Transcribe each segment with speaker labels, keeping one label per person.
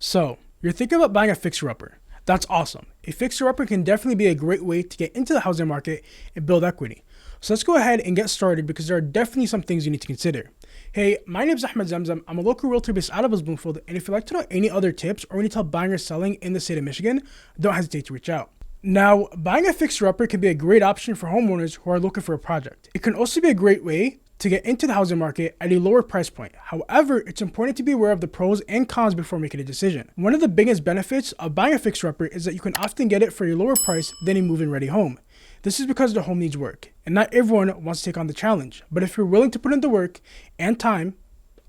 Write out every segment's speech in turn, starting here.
Speaker 1: So, you're thinking about buying a fixer-upper. That's awesome. A fixer-upper can definitely be a great way to get into the housing market and build equity. So let's go ahead and get started because there are definitely some things you need to consider. Hey, my name is Ahmed Zamzam. I'm a local realtor based out of Bloomfield, and if you'd like to know any other tips or need help buying or selling in the state of Michigan, don't hesitate to reach out. Now, buying a fixer-upper can be a great option for homeowners who are looking for a project. It can also be a great way to get into the housing market at a lower price point. However, it's important to be aware of the pros and cons before making a decision. One of the biggest benefits of buying a fixer-upper is that you can often get it for a lower price than a move-in ready home. This is because the home needs work, and not everyone wants to take on the challenge. But if you're willing to put in the work and time,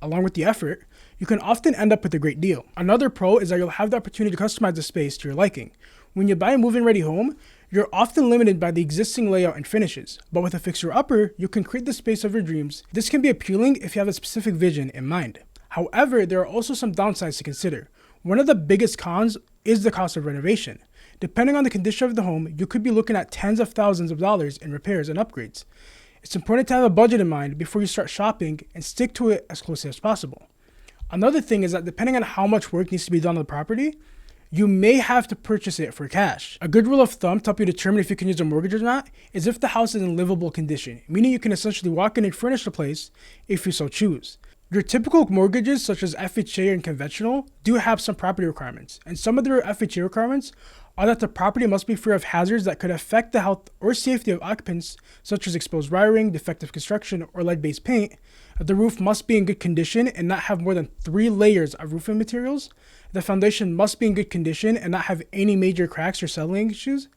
Speaker 1: along with the effort, you can often end up with a great deal. Another pro is that you'll have the opportunity to customize the space to your liking. When you buy a move-in ready home, you're often limited by the existing layout and finishes, but with a fixer-upper, you can create the space of your dreams. This can be appealing if you have a specific vision in mind. However, there are also some downsides to consider. One of the biggest cons is the cost of renovation. Depending on the condition of the home, you could be looking at tens of thousands of dollars in repairs and upgrades. It's important to have a budget in mind before you start shopping and stick to it as closely as possible. Another thing is that depending on how much work needs to be done on the property, you may have to purchase it for cash. A good rule of thumb to help you determine if you can use a mortgage or not is if the house is in livable condition, meaning you can essentially walk in and furnish the place if you so choose. Your typical mortgages, such as FHA and conventional, do have some property requirements, and some of their FHA requirements are that the property must be free of hazards that could affect the health or safety of occupants, such as exposed wiring, defective construction, or lead-based paint. The roof must be in good condition and not have more than 3 layers of roofing materials. The foundation must be in good condition and not have any major cracks or settling issues.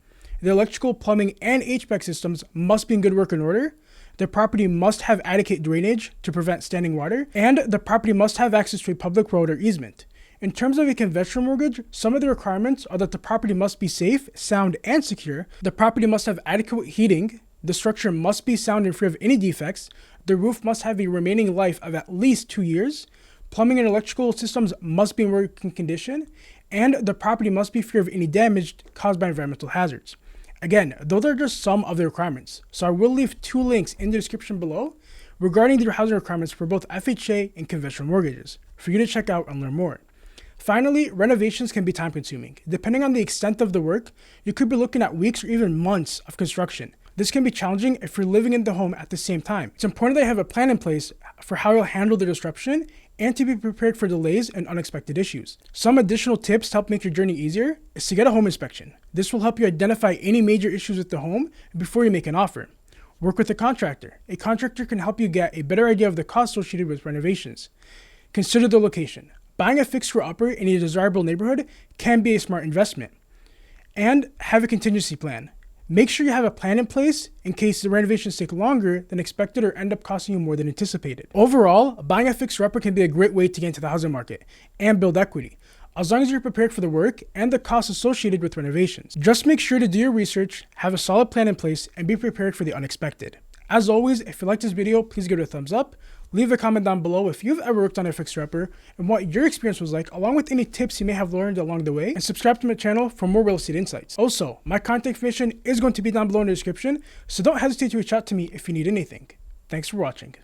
Speaker 1: The electrical, plumbing, and HVAC systems must be in good working order. The property must have adequate drainage to prevent standing water, and the property must have access to a public road or easement. In terms of a conventional mortgage, some of the requirements are that the property must be safe, sound, and secure. The property must have adequate heating. The structure must be sound and free of any defects. The roof must have a remaining life of at least 2 years. Plumbing and electrical systems must be in working condition, and the property must be free of any damage caused by environmental hazards. Again, those are just some of the requirements, so I will leave 2 links in the description below regarding the housing requirements for both FHA and conventional mortgages for you to check out and learn more. Finally, renovations can be time consuming. Depending on the extent of the work, you could be looking at weeks or even months of construction. This can be challenging if you're living in the home at the same time. It's important that you have a plan in place for how you'll handle the disruption and to be prepared for delays and unexpected issues. Some additional tips to help make your journey easier is to get a home inspection. This will help you identify any major issues with the home before you make an offer. Work with a contractor. A contractor can help you get a better idea of the costs associated with renovations. Consider the location. Buying a fixer-upper in a desirable neighborhood can be a smart investment. And have a contingency plan. Make sure you have a plan in place in case the renovations take longer than expected or end up costing you more than anticipated. Overall, buying a fixer-upper can be a great way to get into the housing market and build equity, as long as you're prepared for the work and the costs associated with renovations. Just make sure to do your research, have a solid plan in place, and be prepared for the unexpected. As always, if you liked this video, please give it a thumbs up. Leave a comment down below if you've ever worked on a fixer-upper and what your experience was like, along with any tips you may have learned along the way, and subscribe to my channel for more real estate insights. Also, my contact information is going to be down below in the description, so don't hesitate to reach out to me if you need anything. Thanks for watching.